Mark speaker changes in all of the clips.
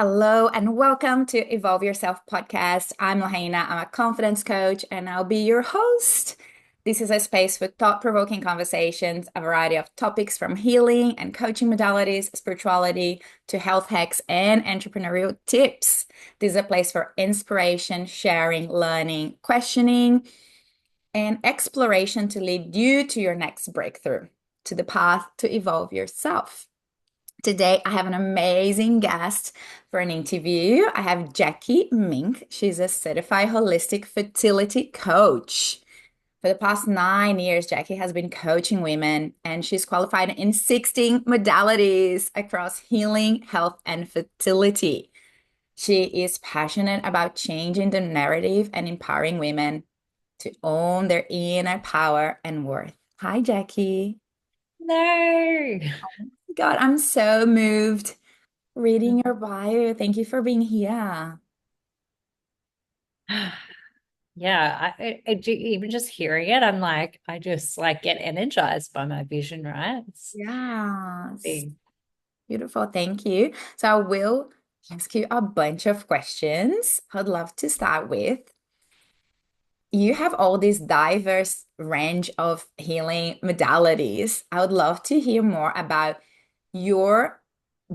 Speaker 1: Hello and welcome to Evolve Yourself podcast. I'm Lahaina. I'm a confidence coach and I'll be your host. This is a space for thought-provoking conversations, a variety of topics from healing and coaching modalities, spirituality to health hacks and entrepreneurial tips. This is a place for inspiration, sharing, learning, questioning, and exploration to lead you to your next breakthrough, to the path to evolve yourself. Today, I have an amazing guest for an interview. I have Jacquie Mync. She's a certified holistic fertility coach. For the past 9 years, Jacquie has been coaching women and she's qualified in 16 modalities across healing, health, and fertility. She is passionate about changing the narrative and empowering women to own their inner power and worth. Hi, Jacquie.
Speaker 2: No.
Speaker 1: God, I'm so moved reading your bio. Thank you for being here.
Speaker 2: Yeah, even just hearing it, I'm like, I just like get energized by my vision, right? It's
Speaker 1: Yes.
Speaker 2: big.
Speaker 1: Beautiful. Thank you. So I will ask you a bunch of questions. I'd love to start with. You have all this diverse range of healing modalities. I would love to hear more about your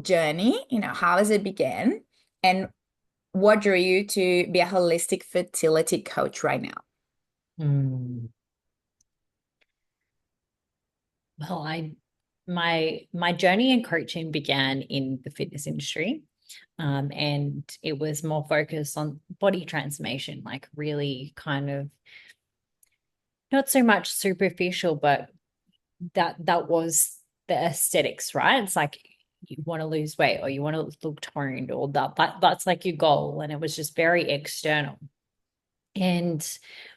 Speaker 1: journey, how has it began and what drew you to be a holistic fertility coach right now?
Speaker 2: Hmm. Well, my journey in coaching began in the fitness industry. And it was more focused on body transformation, like really kind of not so much superficial, but that was the aesthetics, right? It's like you want to lose weight or you want to look toned or that's like your goal. And it was just very external. And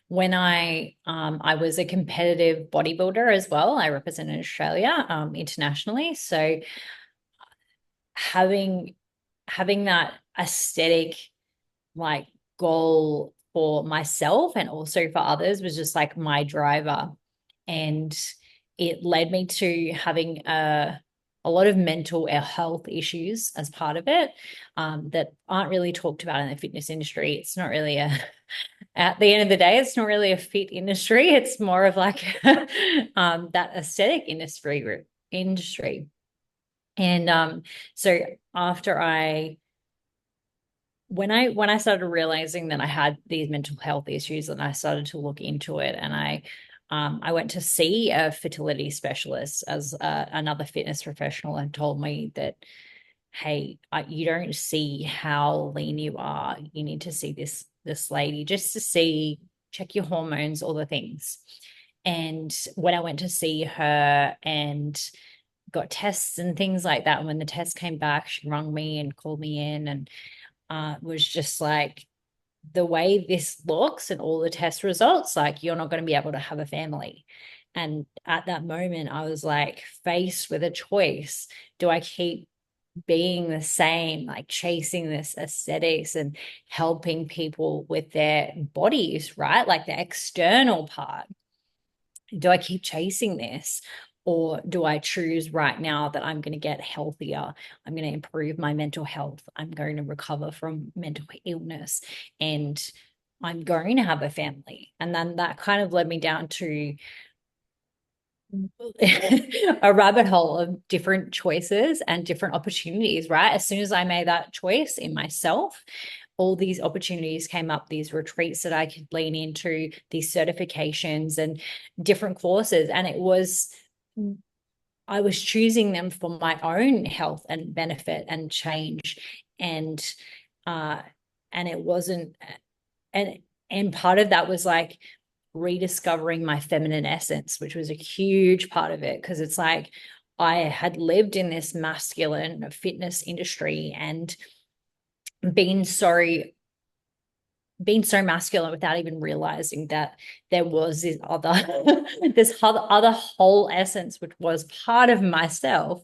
Speaker 2: when I was a competitive bodybuilder as well, I represented Australia internationally. So having having that aesthetic like goal for myself and also for others was just like my driver. And it led me to having a lot of mental health issues as part of it, that aren't really talked about in the fitness industry. It's not really a, at the end of the day, it's not really a fit industry. It's more of like that aesthetic industry. And so after when I started realizing that I had these mental health issues and I started to look into it, and I went to see a fertility specialist as another fitness professional and told me that, hey, you don't see how lean you are. You need to see this lady just to see, check your hormones, all the things. And when I went to see her and got tests and things like that, when the test came back, she rang me and called me in and was just like, the way this looks and all the test results, like you're not going to be able to have a family. And at that moment, I was like faced with a choice. Do I keep being the same, like chasing this aesthetics and helping people with their bodies, right? Like the external part. Do I keep chasing this? Or do I choose right now that I'm going to get healthier? I'm going to improve my mental health. I'm going to recover from mental illness and I'm going to have a family. And then that kind of led me down to a rabbit hole of different choices and different opportunities, right? As soon as I made that choice in myself, all these opportunities came up, these retreats that I could lean into, these certifications and different courses. And I was choosing them for my own health and benefit and change. And, uh, and it wasn't, and, and part of that was like rediscovering my feminine essence, which was a huge part of it. Cause it's like, I had lived in this masculine fitness industry and been so being so masculine without even realizing that there was this other this other whole essence which was part of myself,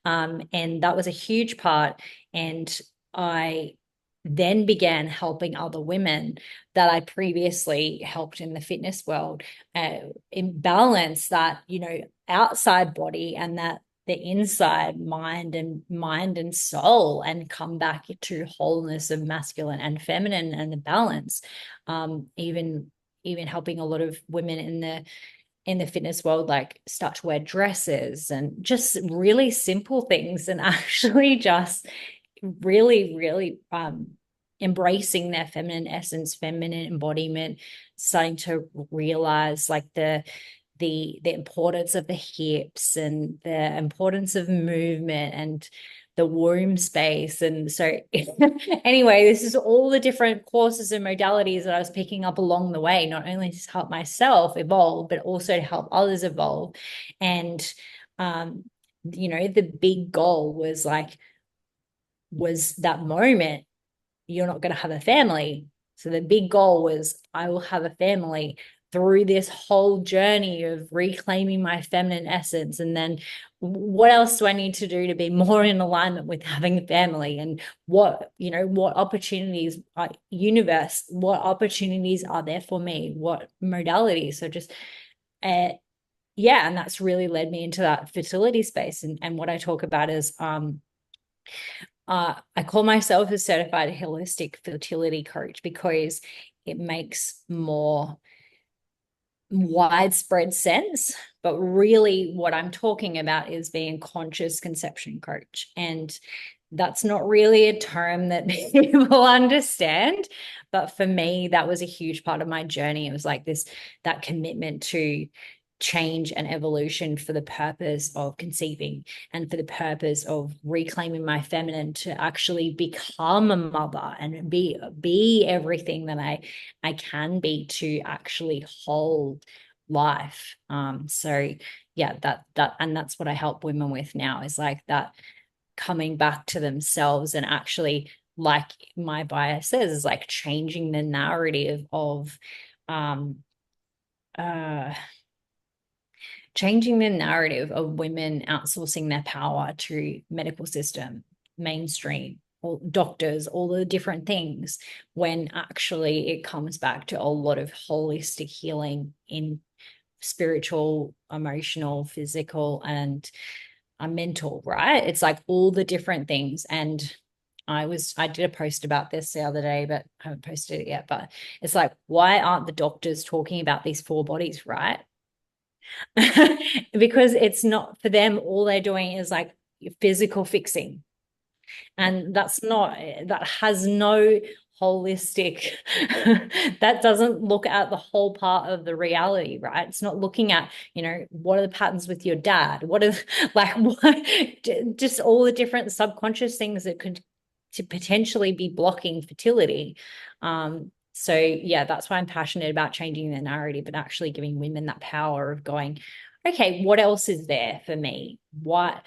Speaker 2: and that was a huge part. And I then began helping other women that I previously helped in the fitness world, in balance that outside body and that the inside mind and soul, and come back to wholeness of masculine and feminine and the balance. Even helping a lot of women in the fitness world like start to wear dresses and just really simple things, and actually just really, really embracing their feminine essence, feminine embodiment, starting to realize like the importance of the hips and the importance of movement and the womb space. And so anyway, this is all the different courses and modalities that I was picking up along the way, not only to help myself evolve, but also to help others evolve. And the big goal was that moment, you're not going to have a family. So the big goal was, I will have a family through this whole journey of reclaiming my feminine essence. And then what else do I need to do to be more in alignment with having a family? And what opportunities, universe, what opportunities are there for me? What modalities? So just, yeah. And that's really led me into that fertility space. And what I talk about is, I call myself a certified holistic fertility coach because it makes more widespread sense. But really, what I'm talking about is being a conscious conception coach. And that's not really a term that people understand. But for me, that was a huge part of my journey. It was like that commitment to change and evolution for the purpose of conceiving and for the purpose of reclaiming my feminine to actually become a mother and be everything that I can be to actually hold life. So yeah, that and that's what I help women with now, is like that coming back to themselves and actually, like my bio says, is like changing the narrative of um uh changing the narrative of women outsourcing their power to medical system, mainstream, or doctors, all the different things, when actually it comes back to a lot of holistic healing in spiritual, emotional, physical, and mental, right? It's like all the different things. And I did a post about this the other day, but I haven't posted it yet. But it's like, why aren't the doctors talking about these four bodies, right? Because it's not for them, all they're doing is like physical fixing, and that has no holistic that doesn't look at the whole part of the reality, right? It's not looking at, what are the patterns with your dad, what are like what, just all the different subconscious things that could to potentially be blocking fertility. So yeah, that's why I'm passionate about changing the narrative and actually giving women that power of going, okay, what else is there for me? What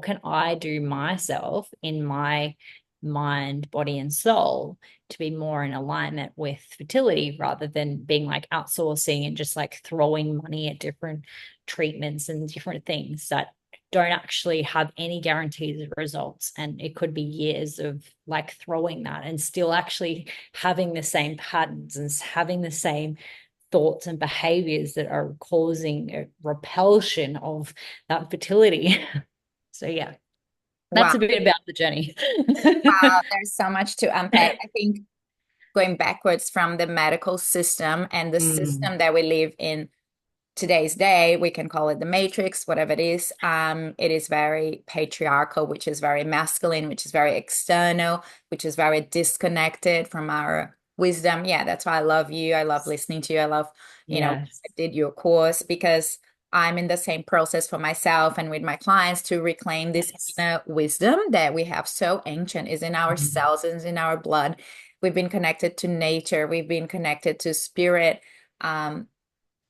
Speaker 2: can I do myself in my mind, body, and soul to be more in alignment with fertility, rather than being like outsourcing and just like throwing money at different treatments and different things that don't actually have any guarantees of results. And it could be years of like throwing that and still actually having the same patterns and having the same thoughts and behaviors that are causing a repulsion of that fertility. So yeah, that's
Speaker 1: Wow.
Speaker 2: a bit about the journey.
Speaker 1: Wow, there's so much to unpack. I think going backwards from the medical system and the
Speaker 2: Mm,
Speaker 1: system that we live in today's day, we can call it the matrix, whatever it is. It is very patriarchal, which is very masculine, which is very external, which is very disconnected from our wisdom. Yeah, that's why I love you. I love listening to you. I love,
Speaker 2: yes.
Speaker 1: I did your course because I'm in the same process for myself and with my clients to reclaim this
Speaker 2: Yes.
Speaker 1: inner wisdom that we have so ancient, is in our
Speaker 2: Mhm.
Speaker 1: cells, is in our blood. We've been connected to nature. We've been connected to spirit. Um,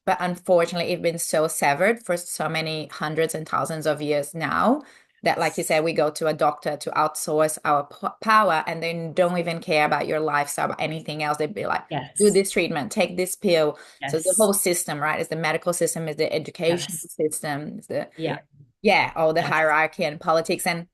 Speaker 1: but unfortunately, it's been so severed for so many hundreds and thousands of years now that, like you said, we go to a doctor to outsource our power, and they don't even care about your lifestyle, about anything else. They'd be like, do
Speaker 2: Yes.
Speaker 1: this treatment, take this pill. So the
Speaker 2: Yes.
Speaker 1: whole system, right? Is the medical system, is the education
Speaker 2: Yes.
Speaker 1: system, is the,
Speaker 2: Yeah.
Speaker 1: yeah, all the
Speaker 2: Yes.
Speaker 1: hierarchy and politics. And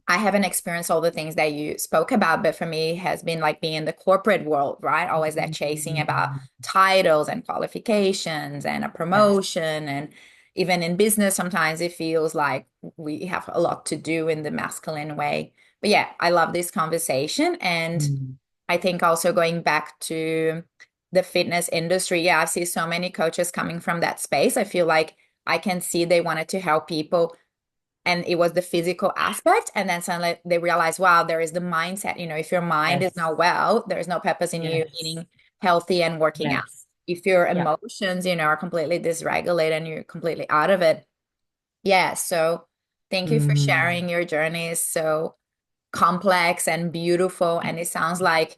Speaker 1: I haven't experienced all the things that you spoke about, but for me, it has been like being in the corporate world, right? Always that chasing about titles and qualifications and a
Speaker 2: Yes.
Speaker 1: promotion. And even in business, sometimes it feels like we have a lot to do in the masculine way. But yeah, I love this conversation. And
Speaker 2: Mm.
Speaker 1: I think also going back to the fitness industry, yeah, I see so many coaches coming from that space. I feel like I can see they wanted to help people and it was the physical aspect. And then suddenly they realize, wow, there is the mindset. If your mind is
Speaker 2: Yes.
Speaker 1: not well, there's no purpose in you
Speaker 2: Yes.
Speaker 1: eating healthy and working out.
Speaker 2: Yes.
Speaker 1: If your
Speaker 2: Yeah.
Speaker 1: emotions, are completely dysregulated and you're completely out of it. Yeah. So thank you for
Speaker 2: Mm.
Speaker 1: sharing your journey. It's so complex and beautiful. And it sounds like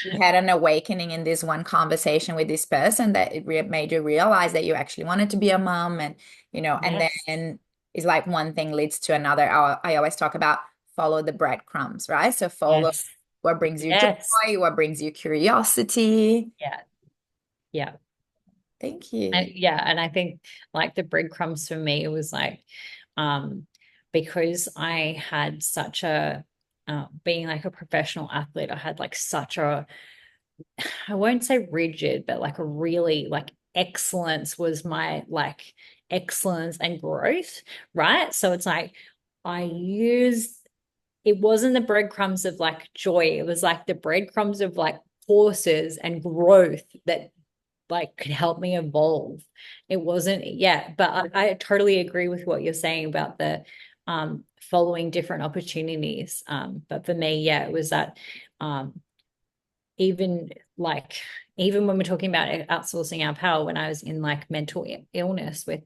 Speaker 1: you had an awakening in this one conversation with this person that it made you realize that you actually wanted to be a mom. And
Speaker 2: Yes.
Speaker 1: then it's like one thing leads to another. I always talk about follow the breadcrumbs, right? So follow
Speaker 2: Yes.
Speaker 1: what brings you joy,
Speaker 2: Yes.
Speaker 1: what brings you curiosity.
Speaker 2: Yeah. Yeah.
Speaker 1: Thank you.
Speaker 2: Yeah. And I think like the breadcrumbs for me was like, um, because I had such a, being like a professional athlete, I had like such a, I won't say rigid, but like a really like excellence was my like excellence and growth, right? So it's like I used, it wasn't the breadcrumbs of like joy, it was like the breadcrumbs of like courses and growth that like could help me evolve. It wasn't, yeah, but I totally agree with what you're saying about the following different opportunities. But for me, yeah, it was that um even like even when we're talking about outsourcing our power, when I was in like mental illness with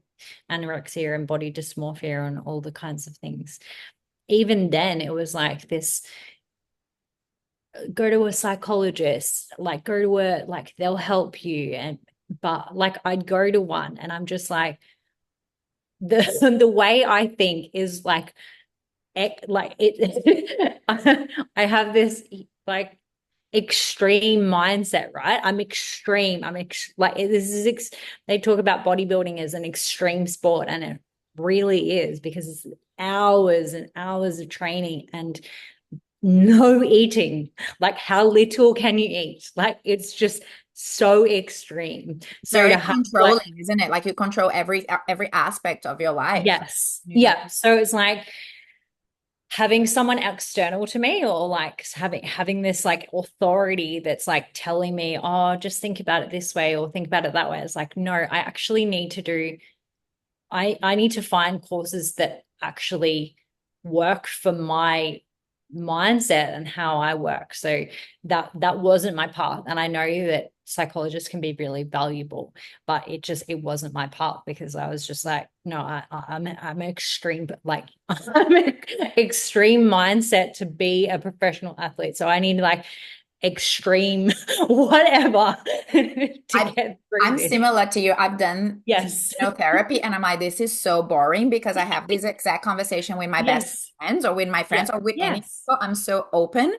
Speaker 2: anorexia and body dysmorphia and all the kinds of things, even then it was like this, go to a psychologist, like go to a, like they'll help you. And but like I'd go to one and I'm just like, the way I think is like like it I have this like extreme mindset, right? I'm extreme. Like this is they talk about bodybuilding as an extreme sport, and it really is because it's hours and hours of training and no eating. Like how little can you eat? Like it's just so extreme. So
Speaker 1: Very
Speaker 2: to have like,
Speaker 1: controlling, isn't it? Like you control every aspect of your life.
Speaker 2: yes, yeah. So it's like having someone external to me, or like having this like authority that's like telling me, oh, just think about it this way or think about it that way. It's like, no, I actually need to do, I need to find courses that actually work for my mindset and how I work. So that wasn't my path. And I know that psychologists can be really valuable, but it wasn't my path because I was just like, no, I'm extreme, but like I'm an extreme mindset to be a professional athlete. So I need like extreme whatever to
Speaker 1: I
Speaker 2: get through
Speaker 1: I'm
Speaker 2: this.
Speaker 1: similar to you. I've done
Speaker 2: Yes.
Speaker 1: therapy and I'm like, this is so boring because I have this exact conversation with my best
Speaker 2: Yes.
Speaker 1: friends or with my friends
Speaker 2: Yeah.
Speaker 1: or with any
Speaker 2: Yes.
Speaker 1: people. I'm so open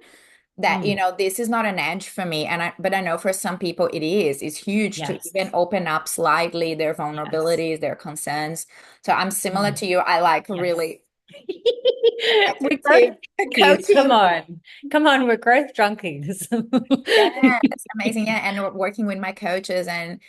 Speaker 1: that,
Speaker 2: Mm.
Speaker 1: this is not an edge for me. But I know for some people it is. It's huge to
Speaker 2: Yes.
Speaker 1: even open up slightly their
Speaker 2: Yes.
Speaker 1: vulnerabilities, their concerns. So I'm similar
Speaker 2: Mm.
Speaker 1: to you. I like
Speaker 2: Yes.
Speaker 1: really like
Speaker 2: We're growth
Speaker 1: coaching,
Speaker 2: junkies. Come
Speaker 1: coaching.
Speaker 2: on. Come on, we're growth junkies.
Speaker 1: Yeah, it's amazing. Yeah, and working with my coaches and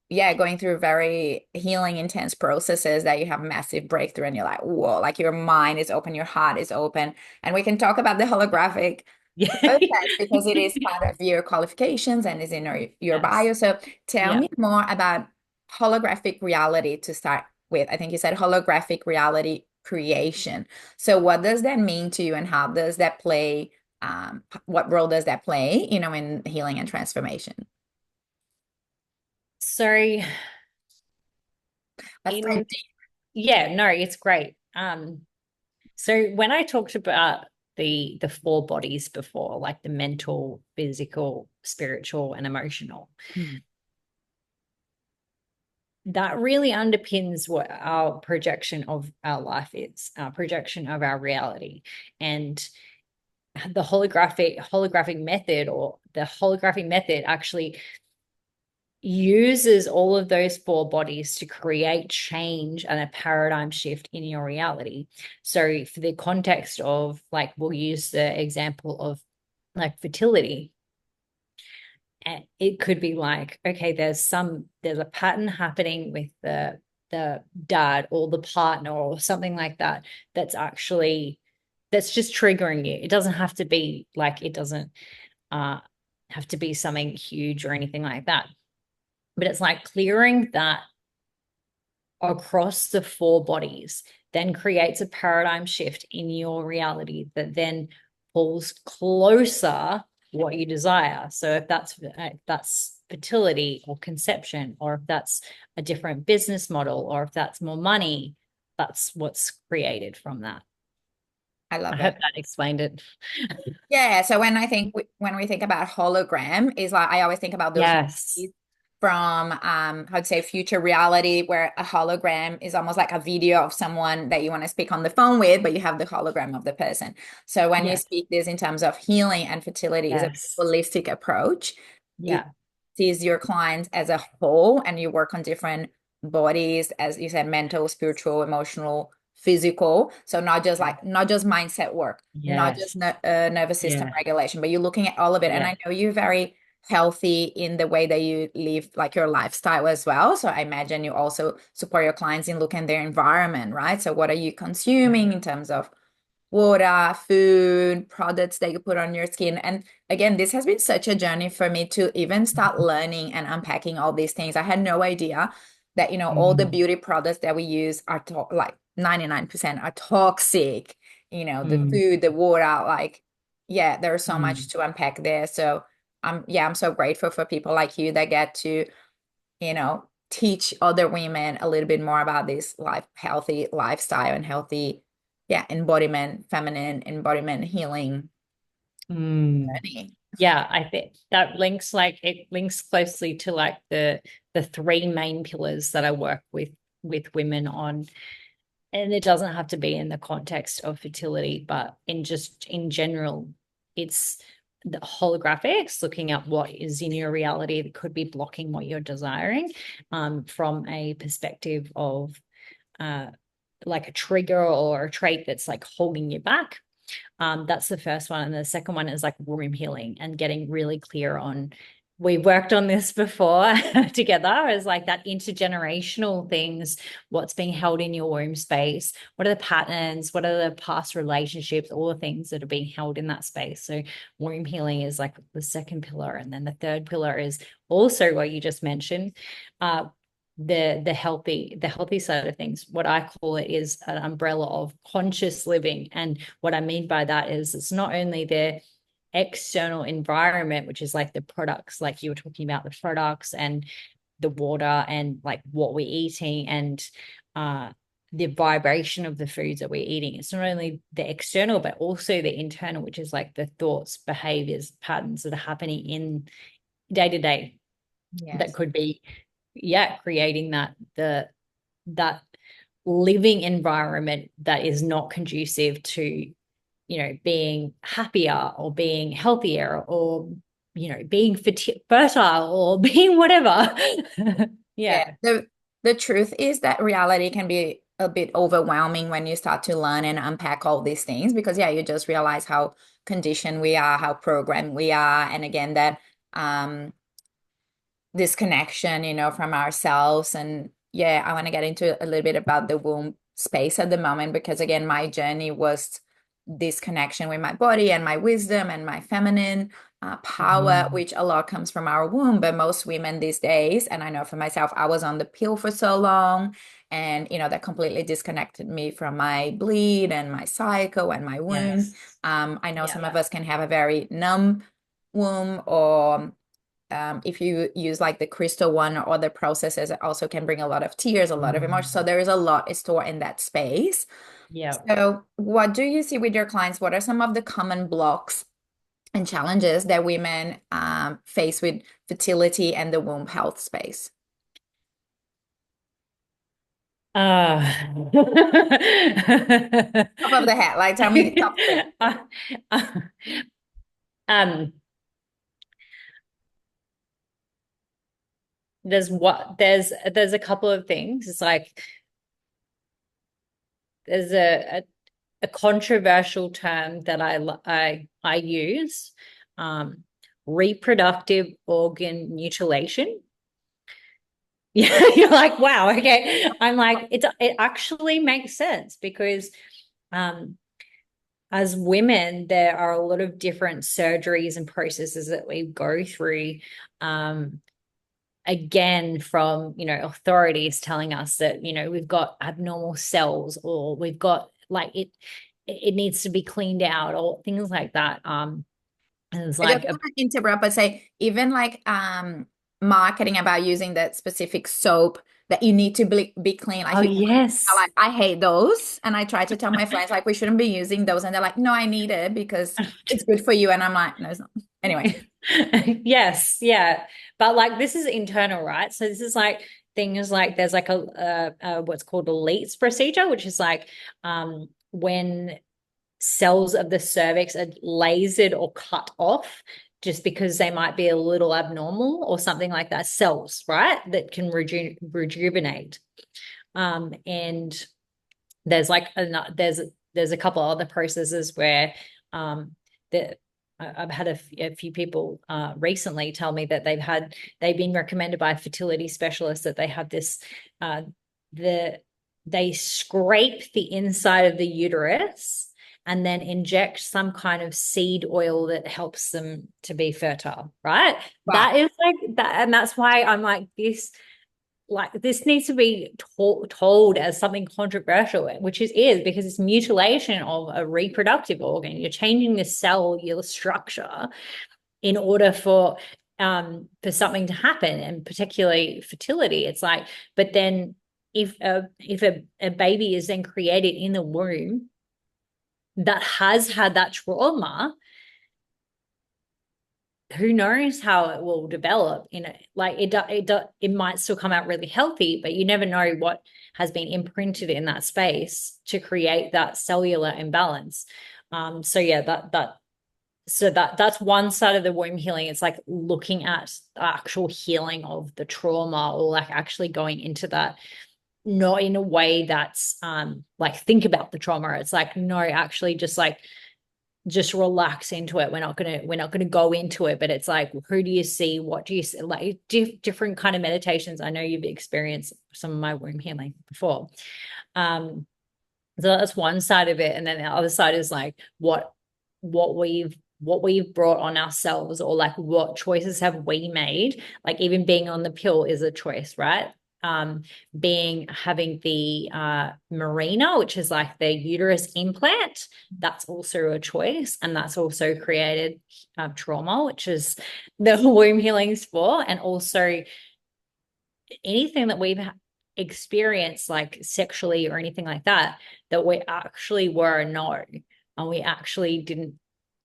Speaker 1: yeah, going through very healing, intense processes that you have massive breakthrough and you're like, whoa, like your mind is open, your heart is open. And we can talk about the holographic
Speaker 2: Yeah.
Speaker 1: process because it is part of your qualifications and is in your
Speaker 2: Yes.
Speaker 1: bio. So tell
Speaker 2: Yeah.
Speaker 1: me more about holographic reality to start with. I think you said holographic reality creation. So what does that mean to you and how does that play? What role does that play, in healing and transformation?
Speaker 2: So
Speaker 1: Let's dive
Speaker 2: in yeah, no, it's great. So when I talked about the four bodies before, like the mental, physical, spiritual, and emotional,
Speaker 1: deep.
Speaker 2: that really underpins what our projection of our life is, our projection of our reality. And the holographic method, or the holographic method, actually uses all of those four bodies to create change and a paradigm shift in your reality. So for the context of like, we'll use the example of like fertility. And it could be like, okay, there's a pattern happening with the the dad or the partner or something like that, that's just triggering you. It doesn't have to be like, it doesn't uh have to be something huge or anything like that, but it's like clearing that across the four bodies then creates a paradigm shift in your reality that then pulls closer what you desire. So if that's fertility or conception, or if that's a different business model, or if that's more money, that's what's created from that.
Speaker 1: I
Speaker 2: I
Speaker 1: love
Speaker 2: hope
Speaker 1: it.
Speaker 2: that explained it.
Speaker 1: Yeah, so when we think about hologram, is like I always think about those
Speaker 2: Yes.
Speaker 1: movies from how to say future reality, where a hologram is almost like a video of someone that you want to speak on the phone with, but you have the hologram of the person. So when you
Speaker 2: Yeah.
Speaker 1: speak this in terms of healing and fertility is a
Speaker 2: Yes.
Speaker 1: holistic approach. It
Speaker 2: Yeah.
Speaker 1: sees your clients as a whole, and you work on different bodies, as you said, mental, spiritual, emotional, physical. So not just mindset work, not just
Speaker 2: Yes.
Speaker 1: nervous system
Speaker 2: Yeah.
Speaker 1: regulation, but you're looking at all of it. And
Speaker 2: Yeah.
Speaker 1: I know you're very healthy in the way that you live, like your lifestyle as well. So I imagine you also support your clients in looking at their environment, right? So what are you consuming in terms of water, food, products that you put on your skin. And again, this has been such a journey for me to even start learning and unpacking all these things. I had no idea that, all the
Speaker 2: Mm.
Speaker 1: beauty products that we use are like 99% are toxic. The
Speaker 2: Mm.
Speaker 1: food, the water, like, yeah, there's so much
Speaker 2: Mm.
Speaker 1: to unpack there. So I'm so grateful for people like you that get to teach other women a little bit more about this healthy lifestyle and healthy, yeah, embodiment, feminine embodiment healing
Speaker 2: Mm.
Speaker 1: journey.
Speaker 2: Yeah, I think that links closely to like the three main pillars that I work with women on. And it doesn't have to be in the context of fertility, but in general, it's the holographics, looking at what is in your reality that could be blocking what you're desiring, from a perspective of uh, like a trigger or a trait that's like holding you back. That's the first one. And the second one is like womb healing and getting really clear on. We've worked on this before together, is like that intergenerational things, what's being held in your womb space, what are the patterns, what are the past relationships, all the things that are being held in that space. So womb healing is like the second pillar. And then the third pillar is also what you just mentioned, the healthy side of things. What I call it is an umbrella of conscious living. And what I mean by that is it's not only the external environment, which is like the products, like you were talking about the products and the water and like what we're eating and the vibration of the foods that we're eating. It's not only the external, but also the internal, which is like the thoughts, behaviors, patterns that are happening in day to day that
Speaker 1: Yes.
Speaker 2: could be, yeah, creating that living environment that is not conducive to, being happier or being healthier or, being fertile or being whatever.
Speaker 1: Yeah.
Speaker 2: Yeah.
Speaker 1: The truth is that reality can be a bit overwhelming when you start to learn and unpack all these things, because yeah, you just realize how conditioned we are, how programmed we are, and again that um disconnection, from ourselves. And yeah, I want to get into a little bit about the womb space at the moment, because again, my journey was this connection with my body and my wisdom and my feminine power,
Speaker 2: Mhm.
Speaker 1: which a lot comes from our womb. But most women these days, and I know for myself, I was on the pill for so long, and that completely disconnected me from my bleed and my cycle and my womb.
Speaker 2: Yes.
Speaker 1: I know
Speaker 2: Yeah.
Speaker 1: some of us can have a very numb womb, or if you use like the crystal one or other processes, it also can bring a lot of tears, a lot of emotion. So
Speaker 2: Mm.
Speaker 1: there is a lot stored in that space.
Speaker 2: Yeah.
Speaker 1: So what do you see with your clients? What are some of the common blocks and challenges that women face with fertility and the womb health space?
Speaker 2: Uh,
Speaker 1: Top of the head, like tell me top three.
Speaker 2: uh, um, there's a couple of things. It's like there's a controversial term that I use, um, reproductive organ mutilation. Yeah, you're like, wow, okay. I'm like, it actually makes sense because um as women, there are a lot of different surgeries and processes that we go through. Um, again, from authorities telling us that we've got abnormal cells, or we've got like it needs to be cleaned out, or things like that. And it's
Speaker 1: I just
Speaker 2: like
Speaker 1: want to interrupt and say, even like marketing about using that specific soap that you need to be clean. Like
Speaker 2: oh
Speaker 1: people are
Speaker 2: yes.
Speaker 1: like, I hate those. And I try to tell my friends like we shouldn't be using those. And they're like, no, I need it because it's good for you. And I'm like, no, it's not. Anyway.
Speaker 2: Yes, yeah. But like this is internal, right? So this is like things like there's like a what's called a Leeds procedure, which is like when cells of the cervix are lasered or cut off just because they might be a little abnormal or something like that. Cells, right? That can rejuvenate. And there's like there's a couple other processes where um that I've had a few people recently tell me that they've been recommended by fertility specialists that they have this the they scrape the inside of the uterus and then inject some kind of seed oil that helps them to be fertile, right?
Speaker 1: Wow.
Speaker 2: That is like that, and that's why I'm like this needs to be told as something controversial, which is because it's mutilation of a reproductive organ. You're changing the cellular structure in order for something to happen, and particularly fertility. It's like, but then if a baby is then created in the womb that has had that trauma, who knows how it will develop in it. Like it might still come out really healthy, but you never know what has been imprinted in that space to create that cellular imbalance. So yeah, that's one side of the womb healing. It's like looking at the actual healing of the trauma, or like actually going into that, not in a way that's like think about the trauma. It's like, no, actually just relax into it. We're not gonna go into it, but it's like, who do you see? What do you see? Like different kind of meditations. I know you've experienced some of my womb healing before. Um, so that's one side of it, and then the other side is like what we've brought on ourselves, or like what choices have we made? Like even being on the pill is a choice, right? um Being having the marina, which is like the uterus implant, that's also a choice, and that's also created trauma, which is the womb healings for. And also anything that we've experienced like sexually or anything like that, that we actually were no, and we actually didn't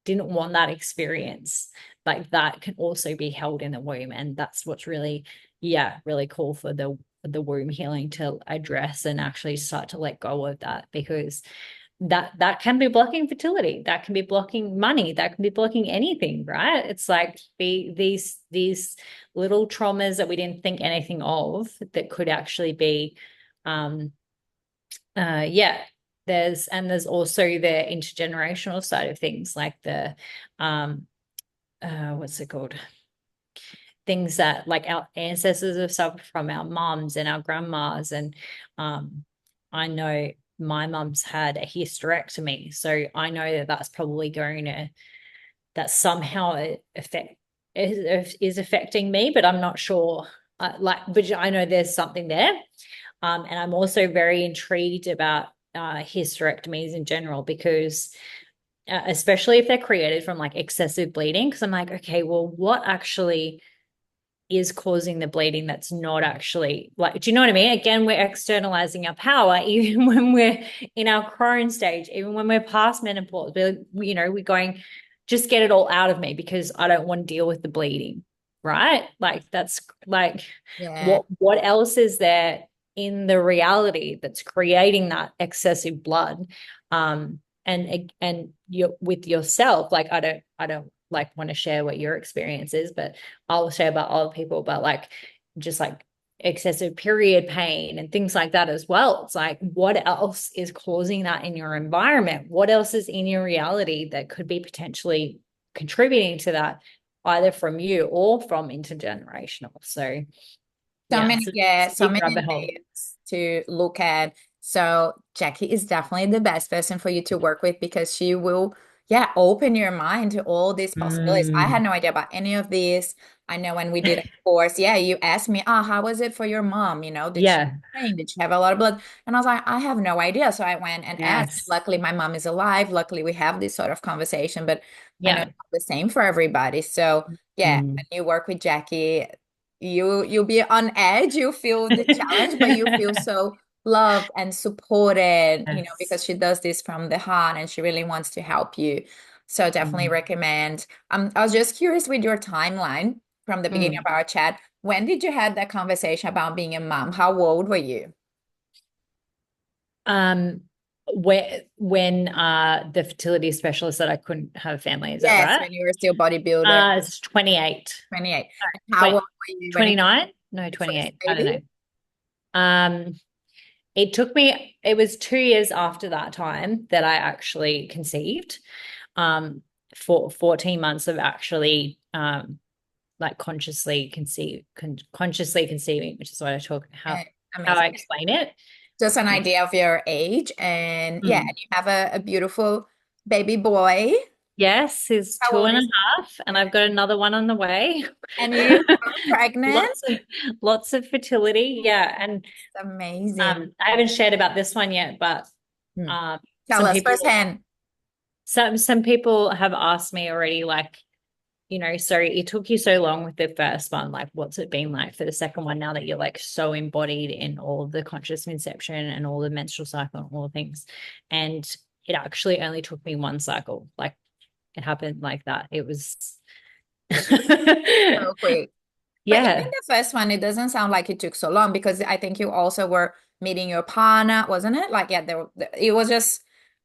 Speaker 2: want that experience, like that can also be held in the womb. And that's what's really, yeah, really cool for the womb healing to address and actually start to let go of that, because that can be blocking fertility, that can be blocking money, that can be blocking anything, right? It's like these little traumas that we didn't think anything of that could actually be um yeah. There's also the intergenerational side of things, like the um what's it called, things that like our ancestors have suffered from, our mums and our grandmas. And um I know my mum's had a hysterectomy, so I know that that's probably going to, that somehow it affect is affecting me, but I'm not sure. But I know there's something there. And I'm also very intrigued about hysterectomies in general, because especially if they're created from like excessive bleeding, because I'm like, okay, well, what actually is causing the bleeding that's not actually, like, do you know what I mean? Again, we're externalizing our power even when we're in our crone stage, even when we're past menopause. We're going, just get it all out of me because I don't want to deal with the bleeding, right? Like that's like,
Speaker 1: Yeah.
Speaker 2: what else is there in the reality that's creating that excessive blood? And you with yourself, like I don't like want to share what your experience is, but I'll share about other people, but like just like excessive period pain and things like that as well. It's like, what else is causing that in your environment? What else is in your reality that could be potentially contributing to that, either from you or from intergenerational? So
Speaker 1: So
Speaker 2: Yeah,
Speaker 1: many,
Speaker 2: so
Speaker 1: yeah,
Speaker 2: it's a
Speaker 1: so
Speaker 2: big
Speaker 1: many
Speaker 2: rabbit hole.
Speaker 1: layers to look at. So Jackie is definitely the best person for you to work with because she will, yeah, open your mind to all these possibilities. I had
Speaker 2: Mm,
Speaker 1: no idea about any of this. I know when we did a course, yeah, you asked me, how was it for your mom? Did she
Speaker 2: yeah,
Speaker 1: train? Did she have a lot of blood? And I was like, I have no idea. So I went and asked.
Speaker 2: yes,
Speaker 1: Luckily, my mom is alive. Luckily, we have this sort of conversation, but I know
Speaker 2: yeah.
Speaker 1: it's not the same for everybody. So yeah,
Speaker 2: Mm.
Speaker 1: when you work with Jackie, you'll be on edge, you feel the challenge, but you feel so loved and supported,
Speaker 2: Yes.
Speaker 1: because she does this from the heart and she really wants to help you. So definitely
Speaker 2: Mm.
Speaker 1: recommend. I was just curious with your timeline from the beginning
Speaker 2: Mm.
Speaker 1: of our chat. When did you have that conversation about being a mom? How old were you?
Speaker 2: Um, when the fertility specialist said I couldn't have a family, is that
Speaker 1: Yes,
Speaker 2: right?
Speaker 1: when you were still bodybuilder,
Speaker 2: It's 28.
Speaker 1: 28.
Speaker 2: No,
Speaker 1: And how old
Speaker 2: wait,
Speaker 1: were you when you had
Speaker 2: 29? No,
Speaker 1: your first
Speaker 2: 28. I don't
Speaker 1: baby?
Speaker 2: know. Um, it was 2 years after that time that I actually conceived. For 14 months of actually like consciously conceiving, which is what I talk
Speaker 1: Eh,
Speaker 2: how I
Speaker 1: Amazing.
Speaker 2: explain it.
Speaker 1: Just an
Speaker 2: Yeah.
Speaker 1: idea of your age. And yeah,
Speaker 2: Mm.
Speaker 1: and you have a beautiful baby boy.
Speaker 2: Yes, he's
Speaker 1: How
Speaker 2: two
Speaker 1: old
Speaker 2: and a
Speaker 1: is
Speaker 2: half, and I've got another one on the way.
Speaker 1: And you are pregnant?
Speaker 2: Lots of fertility. Yeah. And
Speaker 1: It's amazing.
Speaker 2: I haven't shared about this one yet, but
Speaker 1: Hmm.
Speaker 2: um
Speaker 1: Tell
Speaker 2: some
Speaker 1: us
Speaker 2: people
Speaker 1: firsthand.
Speaker 2: some people have asked me already, like, so it took you so long with the first one, like what's it been like for the second one now that you're like so embodied in all of the conscious conception and all the menstrual cycle and all the things. And it actually only took me one cycle. Like it happened like that. It was
Speaker 1: So quick. But even
Speaker 2: yeah.
Speaker 1: the first one, it doesn't sound like it took so long because I think you also were meeting your partner, wasn't it? Like, yeah, it was just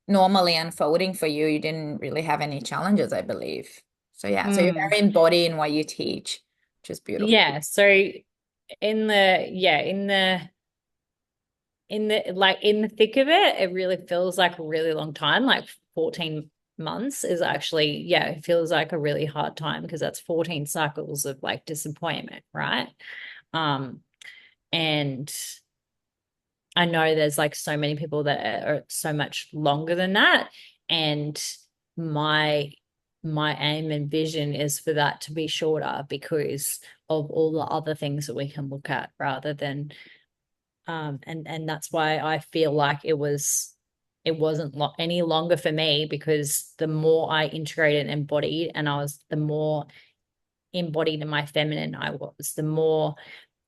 Speaker 1: normally unfolding for you. You didn't really have any challenges, I believe. So yeah, so you're
Speaker 2: Mm.
Speaker 1: very embodied in what you teach, which is beautiful.
Speaker 2: Yeah. So in the yeah, in the thick of it, it really feels like a really long time. Like 14 months is actually, yeah, it feels like a really hard time because that's 14 cycles of like disappointment, right? Um, and I know there's like so many people that are so much longer than that. And my my aim and vision is for that to be shorter because of all the other things that we can look at rather than and that's why I feel like it wasn't any longer for me because the more I integrated and embodied and I was the more embodied in my feminine I was,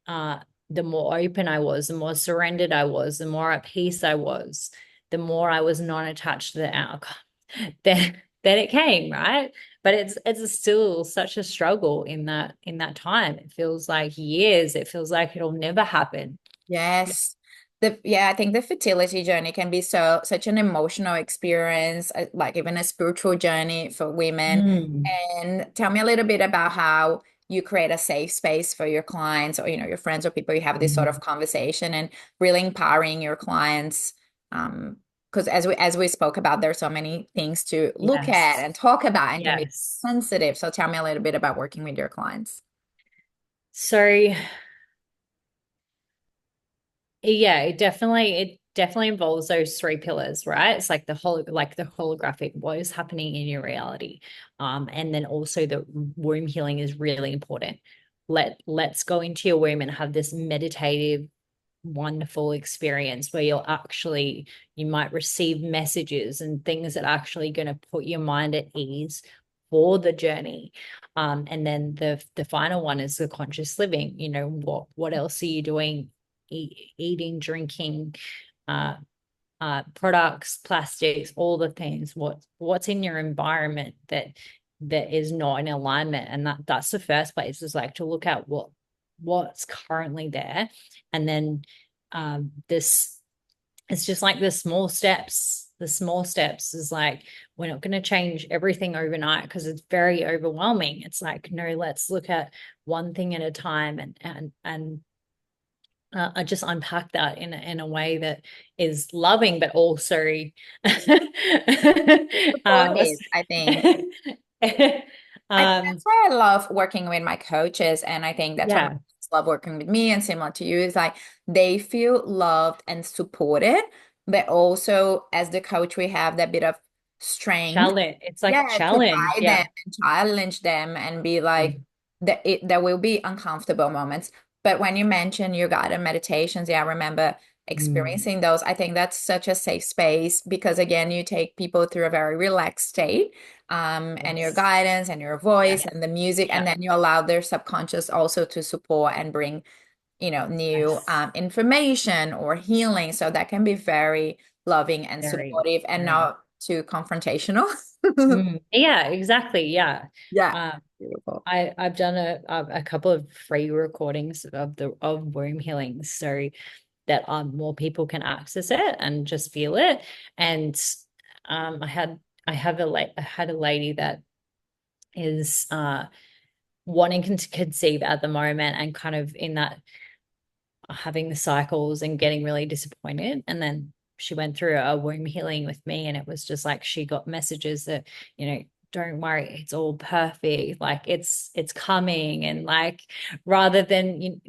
Speaker 2: uh the more open I was, the more surrendered I was, the more at peace I was, the more I was non-attached to the outcome. Then it came, right? But it's still such a struggle in that time. It feels like years. It feels like it'll never happen.
Speaker 1: Yes. I think the fertility journey can be such an emotional experience, like even a spiritual journey for women.
Speaker 2: Mm.
Speaker 1: And tell me a little bit about how you create a safe space for your clients or your friends or people you have this sort of
Speaker 2: Mhm.
Speaker 1: conversation and really empowering your clients. Because as we spoke about, there's so many things to look at
Speaker 2: Yes.
Speaker 1: and talk about and can be
Speaker 2: Yes.
Speaker 1: sensitive. So tell me a little bit about working with your clients.
Speaker 2: So yeah, it definitely involves those three pillars, right? It's like the holographic, what is happening in your reality. And then also the womb healing is really important. Let's go into your womb and have this meditative wonderful experience where you might receive messages and things that are actually going to put your mind at ease for the journey. And then the final one is the conscious living. What else are you doing? Eating, drinking, uh products, plastics, all the things, what's in your environment that is not in alignment. And that's the first place, is like to look at what's currently there. And then this it's just like the small steps is like, we're not going to change everything overnight because it's very overwhelming. It's like, no, let's look at one thing at a time and I just unpack that in a way that is loving, but also um,
Speaker 1: Supportive, I think. I think
Speaker 2: um,
Speaker 1: that's why I love working with my coaches. And I think that's what my
Speaker 2: yeah,
Speaker 1: love working with me and similar to you is like they feel loved and supported, but also as the coach, we have that bit of strength,
Speaker 2: Challenge. It's like a
Speaker 1: yeah, to
Speaker 2: challenge.
Speaker 1: guide them
Speaker 2: Yeah.
Speaker 1: and challenge them and be like
Speaker 2: Mm.
Speaker 1: that there will be uncomfortable moments. But when you mention your guided meditations, yeah, I remember
Speaker 2: Mm.
Speaker 1: experiencing those. I think that's such a safe space because again, you take people through a very relaxed state, and your
Speaker 2: Yes.
Speaker 1: guidance and your
Speaker 2: Yeah.
Speaker 1: voice and the music, and
Speaker 2: Yeah.
Speaker 1: then you allow their subconscious also to support and bring, new
Speaker 2: Yes.
Speaker 1: information or healing. So that can be very loving and
Speaker 2: Very,
Speaker 1: supportive and
Speaker 2: very.
Speaker 1: not too confrontational.
Speaker 2: Yeah, exactly. Yeah.
Speaker 1: Yeah.
Speaker 2: Um,
Speaker 1: Beautiful.
Speaker 2: I've done a couple of free recordings of womb healing so that more people can access it and just feel it. And I had I had a lady that is wanting to conceive at the moment and kind of in that having the cycles and getting really disappointed. And then she went through a womb healing with me, and it was just like she got messages that, don't worry, it's all perfect. Like it's coming. And like rather than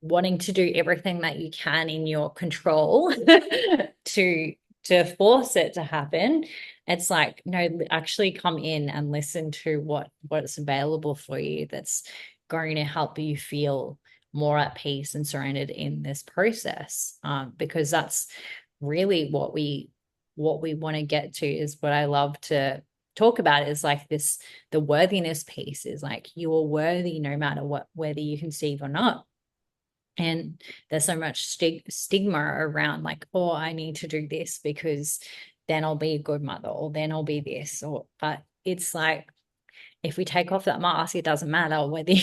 Speaker 2: wanting to do everything that you can in your control to force it to happen, it's like, no, actually come in and listen to what's available for you, that's going to help you feel more at peace and surrendered in this process, because that's really what we want to get to, is what I love to talk about, is like this, the worthiness piece is like you are worthy no matter what, whether you conceive or not. And there's so much stigma around like, oh, I need to do this because then I'll be a good mother, or then I'll be this, or but it's like if we take off that mask, it doesn't matter whether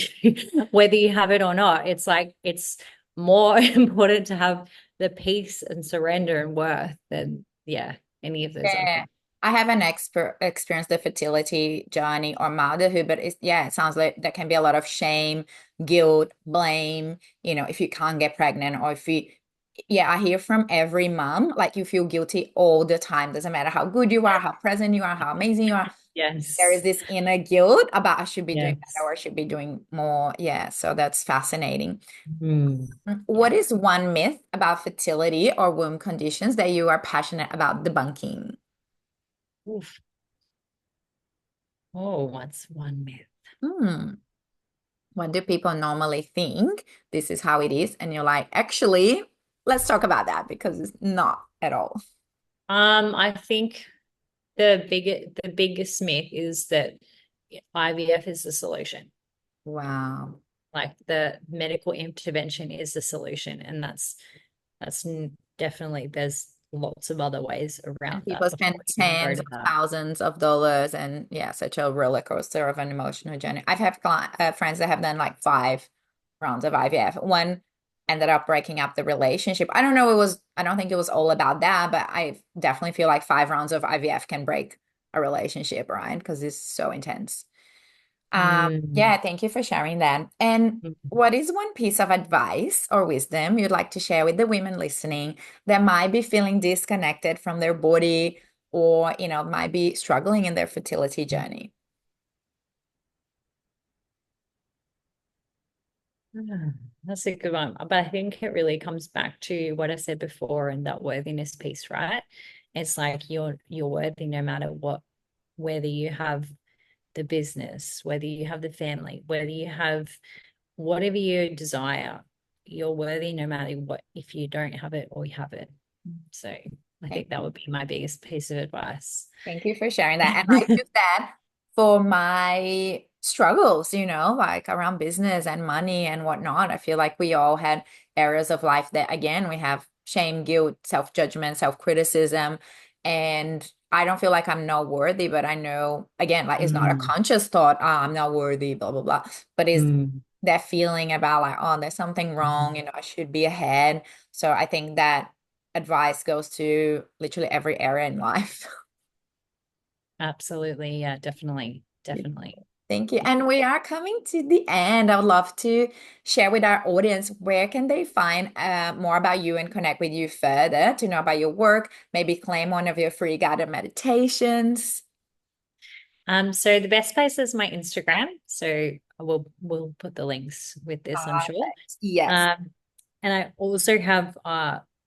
Speaker 2: whether you have it or not. It's like it's more important to have the peace and surrender and worth than, yeah, any of those other
Speaker 1: Yeah.
Speaker 2: things.
Speaker 1: I haven't experienced the fertility journey or motherhood, but it sounds like there can be a lot of shame, guilt, blame, if you can't get pregnant or if you, yeah, I hear from every mom, like you feel guilty all the time. Doesn't matter how good you are, how present you are, how amazing you are. There is
Speaker 2: Yes.
Speaker 1: this inner guilt about I should be doing better
Speaker 2: Yes.
Speaker 1: or I should be doing more. Yeah, so that's fascinating.
Speaker 2: Yeah.
Speaker 1: What is one myth about fertility or womb conditions that you are passionate about debunking?
Speaker 2: Oof. Oh, what's one myth?
Speaker 1: Hmm. What do people normally think? This is how it is. And you're like, actually, let's talk about that because it's not at all.
Speaker 2: I think the biggest myth is that IVF is the solution.
Speaker 1: Wow.
Speaker 2: Like the medical intervention is the solution, and that's definitely, there's lots of other ways
Speaker 1: And
Speaker 2: around
Speaker 1: people
Speaker 2: that before
Speaker 1: spend
Speaker 2: we even go
Speaker 1: tens
Speaker 2: to
Speaker 1: of
Speaker 2: that.
Speaker 1: thousands of dollars and yeah, such a roller coaster of an emotional journey. I've had friends that have done like 5 rounds of IVF. One ended up breaking up the relationship. I don't think it was all about that, but I definitely feel like 5 rounds of IVF can break a relationship, right? Because it's so intense.
Speaker 2: Mm.
Speaker 1: Yeah, thank you for sharing that. And what is one piece of advice or wisdom you'd like to share with the women listening that might be feeling disconnected from their body or, might be struggling in their fertility journey?
Speaker 2: Ah, that's a good one. But I think it really comes back to what I said before and that worthiness piece, right? It's like you're worthy no matter what, whether you have the business, whether you have the family, whether you have whatever you desire, you're worthy no matter what, if you don't have it or you have it. So I
Speaker 1: Thank
Speaker 2: think that
Speaker 1: you.
Speaker 2: would be my biggest piece of advice.
Speaker 1: Thank you for sharing that. And I use that for my struggles, like around business and money and whatnot. I feel like we all had areas of life that, again, we have shame, guilt, self-judgment, self-criticism. And I don't feel like I'm not worthy, but I know, again, like it's not a
Speaker 2: Mm,
Speaker 1: conscious thought, I'm not worthy, blah, blah, blah. But it's
Speaker 2: mm,
Speaker 1: that feeling about like, oh, there's something wrong, I should be ahead. So I think that advice goes to literally every area in life.
Speaker 2: absolutely. Yeah, definitely. Definitely.
Speaker 1: Thank you.
Speaker 2: Yeah.
Speaker 1: And we are coming to the end. I would love to share with our audience where can they find more about you and connect with you further to know about your work, maybe claim one of your free guided meditations.
Speaker 2: So the best place is my Instagram. So we'll put the links with this, I'm sure.
Speaker 1: Perfect. Yes.
Speaker 2: Um, and I also have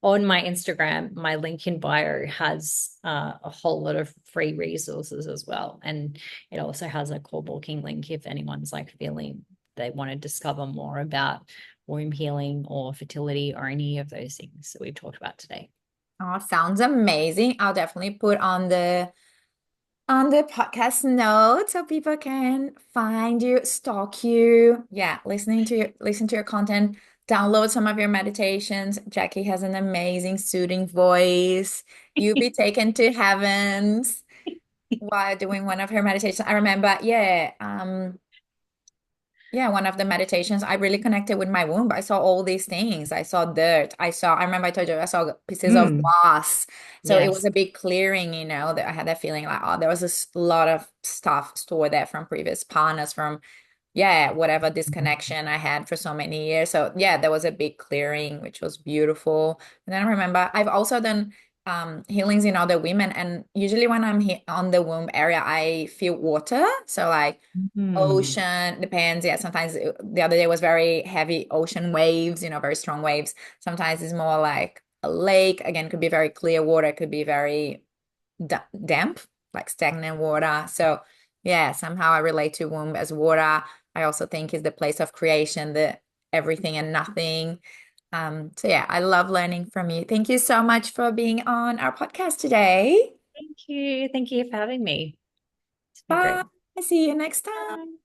Speaker 2: on my Instagram, my link in bio has a whole lot of free resources as well. And it also has a call booking link if anyone's like feeling they want to discover more about womb healing or fertility or any of those things that we've talked about today.
Speaker 1: Oh, sounds amazing. I'll definitely put on the podcast notes so people can find you, stalk you. Yeah, listen to your content, download some of your meditations. Jacquie has an amazing soothing voice. You'll be taken to heavens while doing one of her meditations. I remember, yeah, one of the meditations, I really connected with my womb. I saw all these things. I saw dirt. I remember I told you, I saw pieces of
Speaker 2: Mm,
Speaker 1: glass. So it was
Speaker 2: yes.
Speaker 1: a big clearing, that I had that feeling like, oh, there was lot of stuff stored there from previous partners, from, yeah, whatever disconnection I had for so many years. So yeah, there was a big clearing, which was beautiful. And then I remember I've also done healings in other women. And usually when I'm on the womb area, I feel water. So like,
Speaker 2: Mm,
Speaker 1: ocean depends. Yeah, sometimes the other day was very heavy ocean waves, very strong waves. Sometimes it's more like a lake. Again, could be very clear water, could be very damp, like stagnant water. So yeah, somehow I relate to womb as water. I also think is the place of creation, the everything and nothing. So yeah, I love learning from you. Thank you so much for being on our podcast today.
Speaker 2: thank you. Thank you for having me. It's been
Speaker 1: Bye.
Speaker 2: great.
Speaker 1: See you next time.
Speaker 2: Bye.